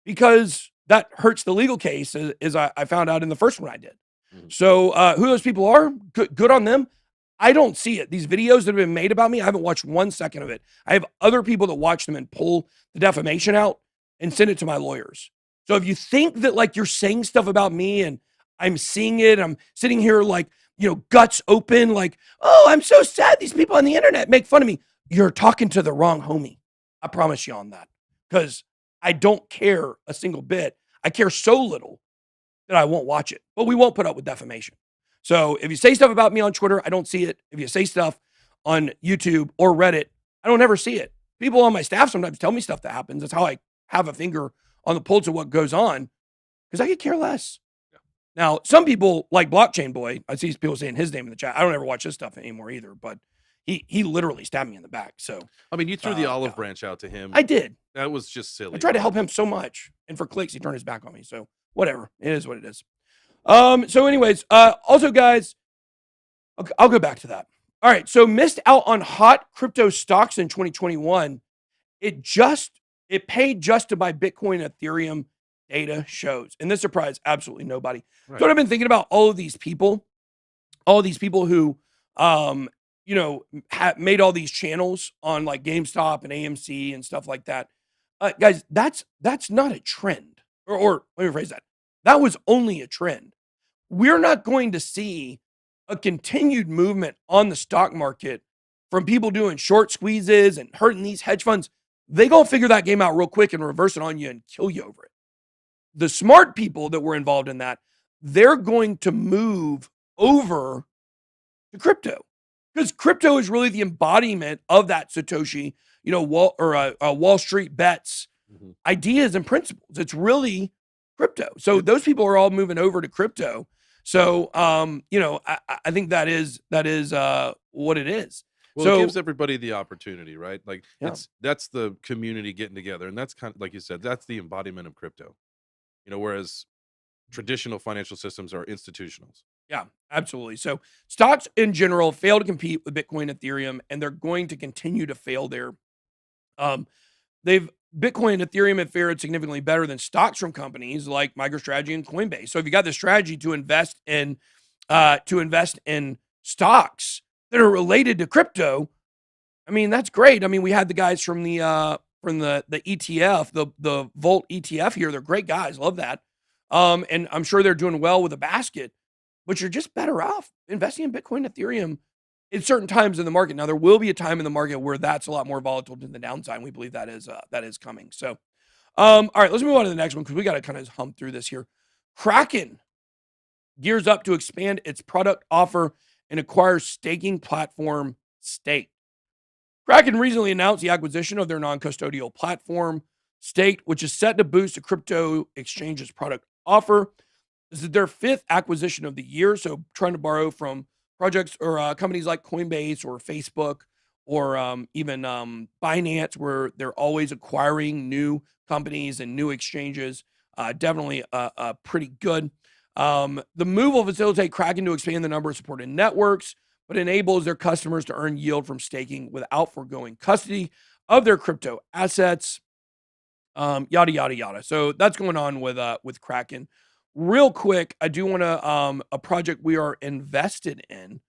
because that hurts the legal case, as I found out in the first one I did. Mhm. So who those people are, good on them. I don't see it. These videos that have been made about me, I haven't watched 1 second of it. I have other people that watch them and pull the defamation out and send it to my lawyers. So if you think that like you're saying stuff about me and I'm seeing it, I'm sitting here like, guts open, like, oh, I'm so sad these people on the internet make fun of me. You're talking to the wrong homie. I promise you on that. Because I don't care a single bit. I care so little that I won't watch it. But we won't put up with defamation. So if you say stuff about me on Twitter, I don't see it. If you say stuff on YouTube or Reddit, I don't ever see it. People on my staff sometimes tell me stuff that happens. That's how I have a finger on the pulse of what goes on because I could care less. Yeah. Now, some people like Blockchain Boy, I see people saying his name in the chat. I don't ever watch his stuff anymore either, but he literally stabbed me in the back. So I mean, you threw the olive yeah. branch out to him. I did. That was just silly. I tried to help him so much. And for clicks, he turned his back on me. So whatever. It is what it is. So anyways, also guys, I'll go back to that. All right. So missed out on hot crypto stocks in 2021. It paid just to buy Bitcoin, Ethereum, data shows. And this surprised absolutely nobody. Right. So what I've been thinking about all these people who, made all these channels on like GameStop and AMC and stuff like that. Guys, that's not a trend. Or let me rephrase that. That was only a trend. We're not going to see a continued movement on the stock market from people doing short squeezes and hurting these hedge funds. They gonna figure that game out real quick and reverse it on you and kill you over it. The smart people that were involved in that, they're going to move over to crypto, because crypto is really the embodiment of that Satoshi, Wall Street bets, ideas and principles. It's really crypto. So those people are all moving over to crypto. So, I think that is what it is. Well, So it gives everybody the opportunity, right? Like Yeah. that's the community getting together, and that's kind of like you said, that's the embodiment of crypto. Whereas traditional financial systems are institutionals. Yeah, absolutely. So stocks in general fail to compete with Bitcoin, Ethereum, and they're going to continue to fail there. Bitcoin and Ethereum have fared significantly better than stocks from companies like MicroStrategy and Coinbase. So if you got the strategy to invest in stocks that are related to crypto, I mean, that's great. I mean, we had the guys from the ETF, the Volt ETF here. They're great guys. Love that. And I'm sure they're doing well with a basket, but you're just better off investing in Bitcoin, Ethereum at certain times in the market. Now, there will be a time in the market where that's a lot more volatile to the downside. And we believe that is coming. So, all right, let's move on to the next one, because we got to kind of hump through this here. Kraken gears up to expand its product offer and acquire staking platform Stake. Kraken recently announced the acquisition of their non-custodial platform, Stake, which is set to boost the crypto exchange's product offer. This is their 5th acquisition of the year, so trying to borrow from projects or companies like Coinbase or Facebook or even Binance, where they're always acquiring new companies and new exchanges. Definitely pretty good. The move will facilitate Kraken to expand the number of supported networks, but enables their customers to earn yield from staking without foregoing custody of their crypto assets. Yada yada yada. So that's going on with Kraken. Real quick, I do want to a project we are invested in,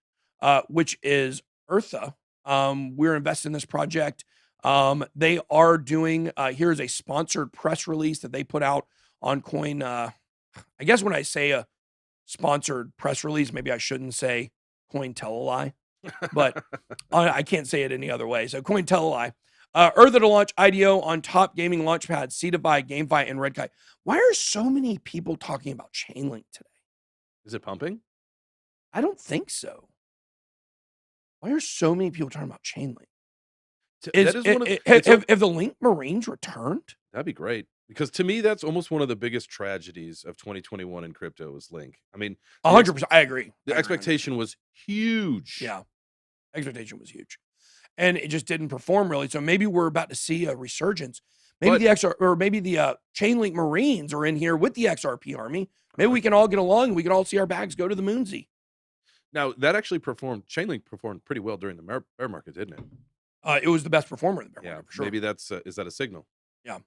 which is Eartha. We're invested in this project. They are doing. Here's a sponsored press release that they put out on Coin. I guess when I say a sponsored press release, maybe I shouldn't say Cointelelie, but I can't say it any other way. So Cointelelie. Eartha to launch IDO on top gaming launchpads, Cipher, GameFi, and Redkite. Why are so many people talking about Chainlink today? Is it pumping? I don't think so. Why are so many people talking about Chainlink? Have the Link Marines returned? That'd be great, because to me, that's almost one of the biggest tragedies of 2021 in crypto is Link. I mean, 100%. I agree. The expectation was huge. Yeah, expectation was huge, and it just didn't perform really. So maybe we're about to see a resurgence. Maybe the Chainlink Marines are in here with the XRP army. Maybe we can all get along and we can all see our bags go to the moonsy. Now that actually Chainlink performed pretty well during the bear market, didn't it? It was the best performer in the bear market, for sure. Maybe that's is that a signal? Yeah.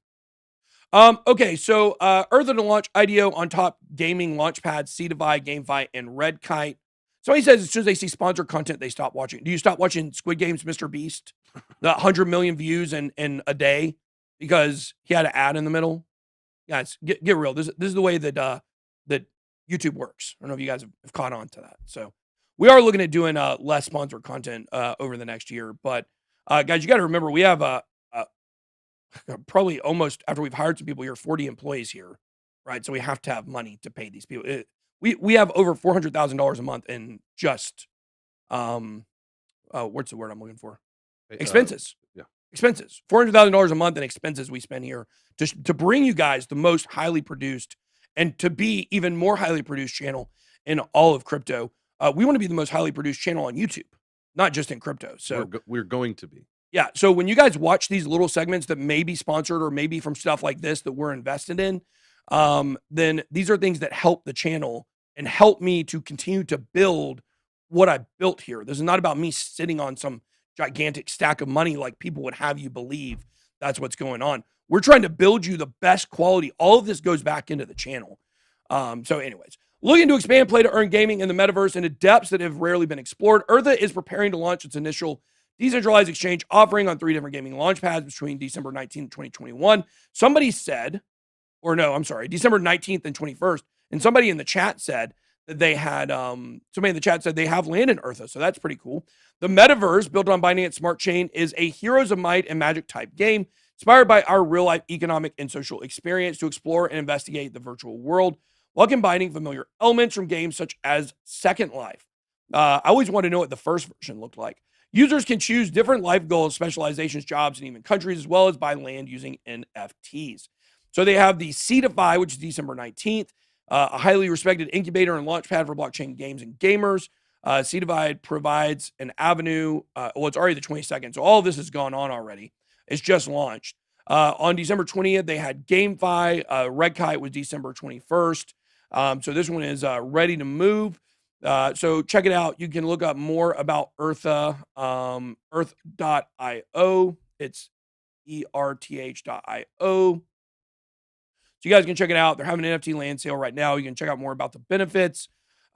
Okay, so Eartha to launch IDO on top gaming launchpad, Cipher, GameFi, and Redkite. Somebody says as soon as they see sponsored content, they stop watching. Do you stop watching Squid Game's Mr. Beast? The 100 million views in a day because he had an ad in the middle? Guys, get real. This is the way that that YouTube works. I don't know if you guys have caught on to that. So we are looking at doing less sponsored content over the next year. But guys, you got to remember, we have probably almost, after we've hired some people here, 40 employees here, right? So we have to have money to pay these people. We have over $400,000 a month in just what's the word I'm looking for? Expenses. Yeah. Expenses. $400,000 a month in expenses we spend here to bring you guys the most highly produced and to be even more highly produced channel in all of crypto. We want to be the most highly produced channel on YouTube, not just in crypto. So we're going to be. Yeah. So when you guys watch these little segments that may be sponsored or maybe from stuff like this that we're invested in, then these are things that help the channel and help me to continue to build what I built here. This is not about me sitting on some gigantic stack of money like people would have you believe that's what's going on. We're trying to build you the best quality. All of this goes back into the channel. So anyways, looking to expand play to earn gaming in the metaverse into depths that have rarely been explored, Eartha is preparing to launch its initial decentralized exchange offering on 3 different gaming launchpads between December 19th, 2021. Somebody said, or no, I'm sorry, December 19th and 21st. And somebody in the chat said that they had, somebody in the chat said they have land in Eartha. So that's pretty cool. The metaverse built on Binance Smart Chain is a Heroes of Might and Magic type game inspired by our real life economic and social experience to explore and investigate the virtual world while combining familiar elements from games such as Second Life. I always wanted to know what the first version looked like. Users can choose different life goals, specializations, jobs, and even countries, as well as buy land using NFTs. So they have the Seedify, which is December 19th, a highly respected incubator and launchpad for blockchain games and gamers. Seedify provides an avenue. Well, it's already the 22nd, so all of this has gone on already. It's just launched. On December 20th, they had GameFi. Red Kite was December 21st. So this one is ready to move. So check it out. You can look up more about Eartha, earth.io. It's ERTH.io. So you guys can check it out. They're having an NFT land sale right now. You can check out more about the benefits.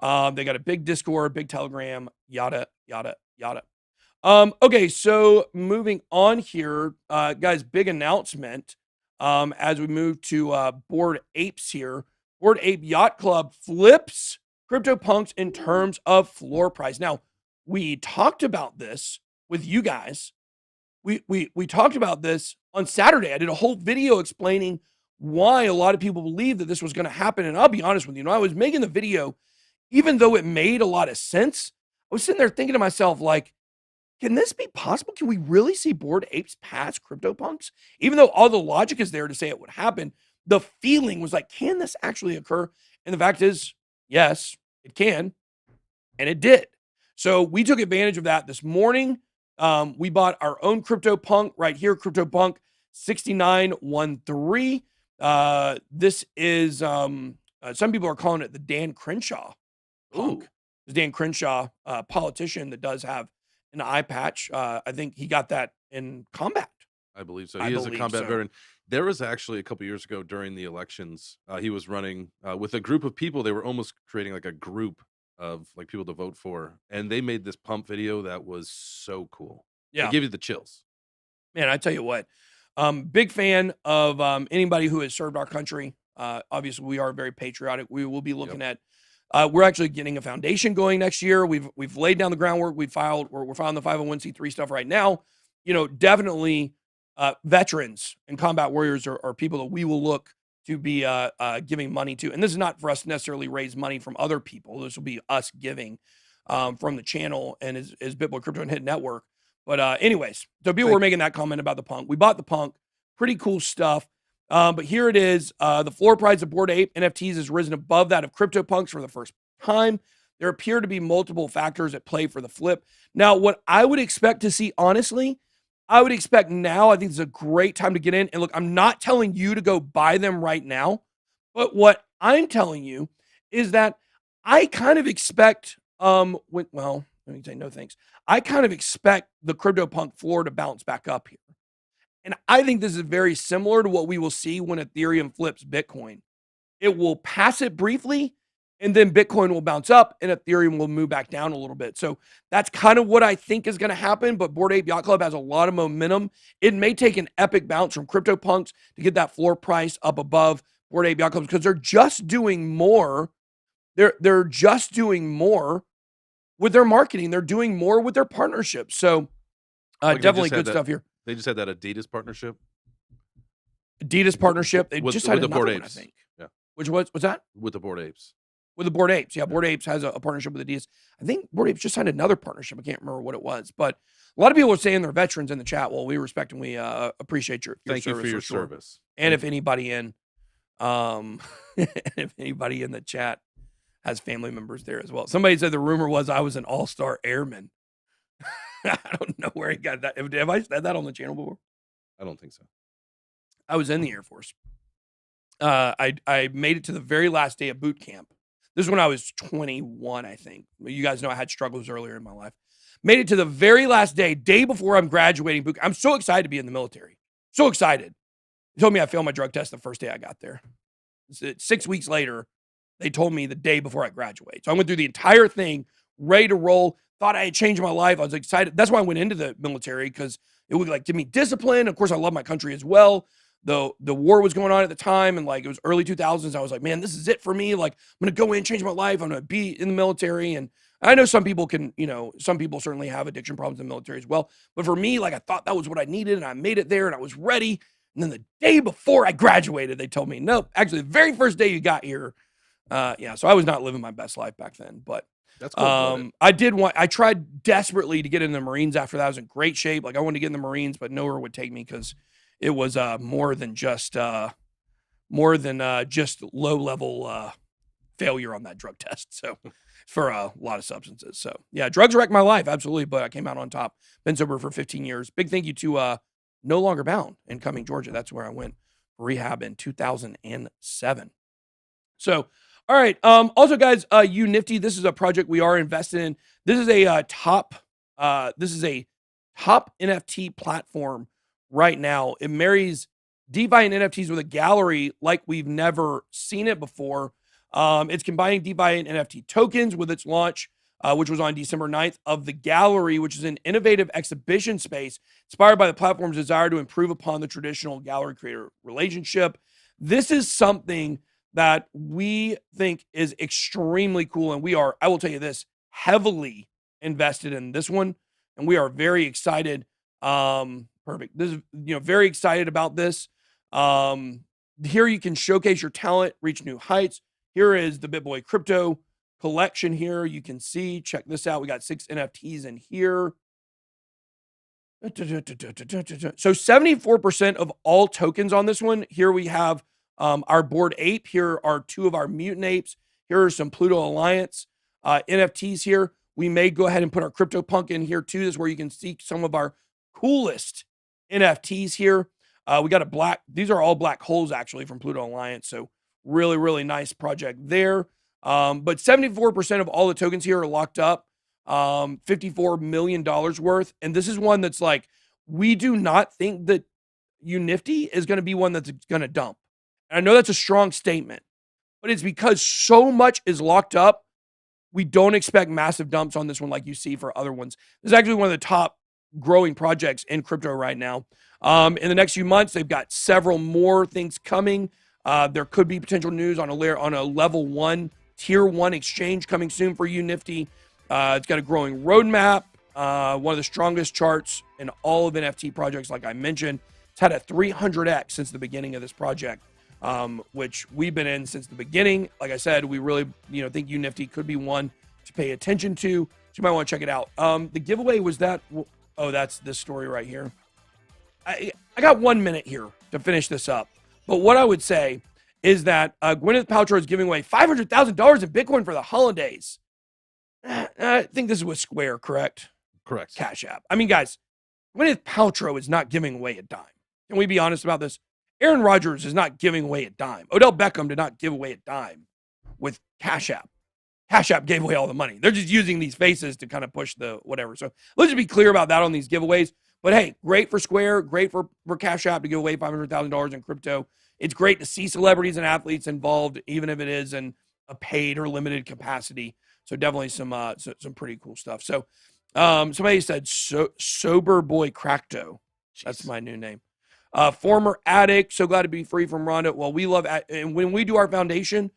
They got a big Discord, big Telegram, yada, yada, yada. Okay, so moving on here, guys, big announcement as we move to Bored Apes here. Bored Ape Yacht Club flips CryptoPunks in terms of floor price. Now, we talked about this with you guys. We talked about this on Saturday. I did a whole video explaining why a lot of people believe that this was going to happen. And I'll be honest with you, I was making the video, even though it made a lot of sense, I was sitting there thinking to myself, like, can this be possible? Can we really see Bored Apes pass CryptoPunks? Even though all the logic is there to say it would happen, the feeling was like, can this actually occur? And the fact is, yes, it can. And it did. So we took advantage of that this morning. We bought our own CryptoPunk right here, CryptoPunk 6913. This is, some people are calling it the Dan Crenshaw punk. It's Dan Crenshaw, a politician that does have an eye patch. I think he got that in combat. I believe so. He is a combat veteran. There was actually a couple years ago during the elections, he was running with a group of people. They were almost creating like a group of like people to vote for, and they made this pump video that was so cool. Yeah, it gave you the chills. Man, I tell you what, big fan of anybody who has served our country. Obviously, we are very patriotic. We will be looking at. We're actually getting a foundation going next year. We've laid down the groundwork. We're filing the 501c3 stuff right now. You know, definitely veterans and combat warriors are people that we will look to be giving money to. And this is not for us to necessarily raise money from other people. This will be us giving from the channel and is BitBoy Crypto and Hit Network. But anyways, so people were making that comment about the punk. We bought the punk. Pretty cool stuff. But here it is. The floor price of Bored Ape NFTs has risen above that of CryptoPunks for the first time. There appear to be multiple factors at play for the flip. Now, what I would expect to see, honestly, I would expect now, I think it's a great time to get in. And look, I'm not telling you to go buy them right now. But what I'm telling you is that I kind of expect, let me say no thanks. I kind of expect the CryptoPunk floor to bounce back up here. And I think this is very similar to what we will see when Ethereum flips Bitcoin. It will pass it briefly, and then Bitcoin will bounce up, and Ethereum will move back down a little bit. So that's kind of what I think is going to happen, but Bored Ape Yacht Club has a lot of momentum. It may take an epic bounce from CryptoPunks to get that floor price up above Bored Ape Yacht Club because they're just doing more. They're just doing more with their marketing. They're doing more with their partnerships. So definitely good stuff here. They just had that Adidas partnership. Adidas partnership. They just had another one, I think. Yeah. Which was that? With the Bored Apes. With the Bored Apes. Yeah, Bored Apes has a partnership with Adidas. I think Bored Apes just signed another partnership. I can't remember what it was. But a lot of people are saying they're veterans in the chat. Well, we respect and we appreciate your Thank you service for your sure. service. And if anybody in if anybody in the chat has family members there as well. Somebody said the rumor was I was an all-star airman. I don't know where he got that. Have I said that on the channel before? I don't think so. I was in the Air Force. I made it to the very last day of boot camp. This is when I was 21, I think. You guys know I had struggles earlier in my life. Made it to the very last day before I'm graduating boot camp. I'm so excited to be in the military. So excited. They told me I failed my drug test the first day I got there. 6 weeks later, they told me the day before I graduate. So I went through the entire thing, ready to roll. Thought I had changed my life. I was excited. That's why I went into the military, because it would like give me discipline. Of course, I love my country as well. the war was going on at the time, and like it was early 2000s. I was like, man, this is it for me. Like, I'm gonna go in, change my life. I'm gonna be in the military. And I know some people can, some people certainly have addiction problems in the military as well. But for me, like, I thought that was what I needed, and I made it there, and I was ready. And then the day before I graduated, they told me, nope, actually, the very first day you got here. So I was not living my best life back then, but that's cool. I tried desperately to get in the Marines after that. I was in great shape. Like, I wanted to get in the Marines, but nowhere would take me because it was more than just low level failure on that drug test. So for a lot of substances. So yeah, drugs wrecked my life. Absolutely. But I came out on top. Been sober for 15 years. Big thank you to No Longer Bound in Cumming, Georgia. That's where I went for rehab in 2007. So, all right. Also, guys, Unifty, this is a project we are invested in. This is a top NFT platform right now. It marries DeFi and NFTs with a gallery like we've never seen it before. It's combining DeFi and NFT tokens with its launch, which was on December 9th, of the gallery, which is an innovative exhibition space inspired by the platform's desire to improve upon the traditional gallery creator relationship. This is something that we think is extremely cool. And we are, I will tell you this, heavily invested in this one. And we are very excited. Perfect. This is, very excited about this. Here you can showcase your talent, reach new heights. Here is the BitBoy crypto collection here. You can see, check this out. We got 6 NFTs in here. So 74% of all tokens on this one. Here we have our Bored Ape. Here are 2 of our Mutant Apes. Here are some Pluto Alliance NFTs here. We may go ahead and put our CryptoPunk in here too. This is where you can see some of our coolest NFTs here. We got these are all black holes actually from Pluto Alliance. So really, really nice project there. But 74% of all the tokens here are locked up. $54 million worth. And this is one that's like, we do not think that Unifty is going to be one that's going to dump. And I know that's a strong statement, but it's because so much is locked up. We don't expect massive dumps on this one like you see for other ones. This is actually one of the top growing projects in crypto right now. In the next few months, they've got several more things coming. There could be potential news on a level 1, tier 1 exchange coming soon for Unifty. It's got a growing roadmap, one of the strongest charts in all of NFT projects, like I mentioned. It's had a 300x since the beginning of this project, which we've been in since the beginning. Like I said, we really think Unifty could be one to pay attention to. So you might want to check it out. The giveaway was that. Oh, that's this story right here. I got 1 minute here to finish this up. But what I would say is that Gwyneth Paltrow is giving away $500,000 in Bitcoin for the holidays. I think this is with Square, correct? Correct. Cash App. I mean, guys, Gwyneth Paltrow is not giving away a dime. Can we be honest about this? Aaron Rodgers is not giving away a dime. Odell Beckham did not give away a dime with Cash App. Cash App gave away all the money. They're just using these faces to kind of push the whatever. So let's just be clear about that on these giveaways. But hey, great for Square, great for Cash App to give away $500,000 in crypto. It's great to see celebrities and athletes involved, even if it is in a paid or limited capacity. So definitely some pretty cool stuff. So somebody said Sober Boy Crackto. That's my new name. Former addict, so glad to be free from Rhonda. Well, we love, and when we do our foundation,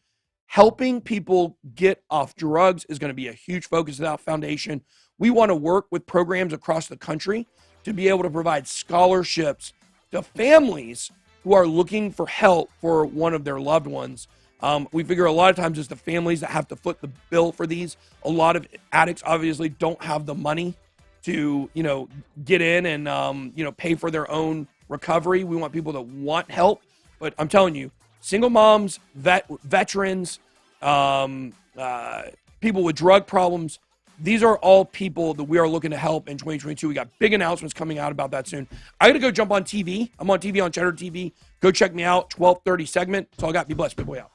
helping people get off drugs is going to be a huge focus of that foundation. We want to work with programs across the country to be able to provide scholarships to families who are looking for help for one of their loved ones. We figure a lot of times it's the families that have to foot the bill for these. A lot of addicts obviously don't have the money to, get in and, pay for their own recovery. We want people that want help. But I'm telling you, single moms, veterans, people with drug problems, these are all people that we are looking to help in 2022. We got big announcements coming out about that soon. I got to go jump on TV. I'm on TV on Cheddar TV. Go check me out. 12:30 segment. That's all I got. Be blessed. Big boy out.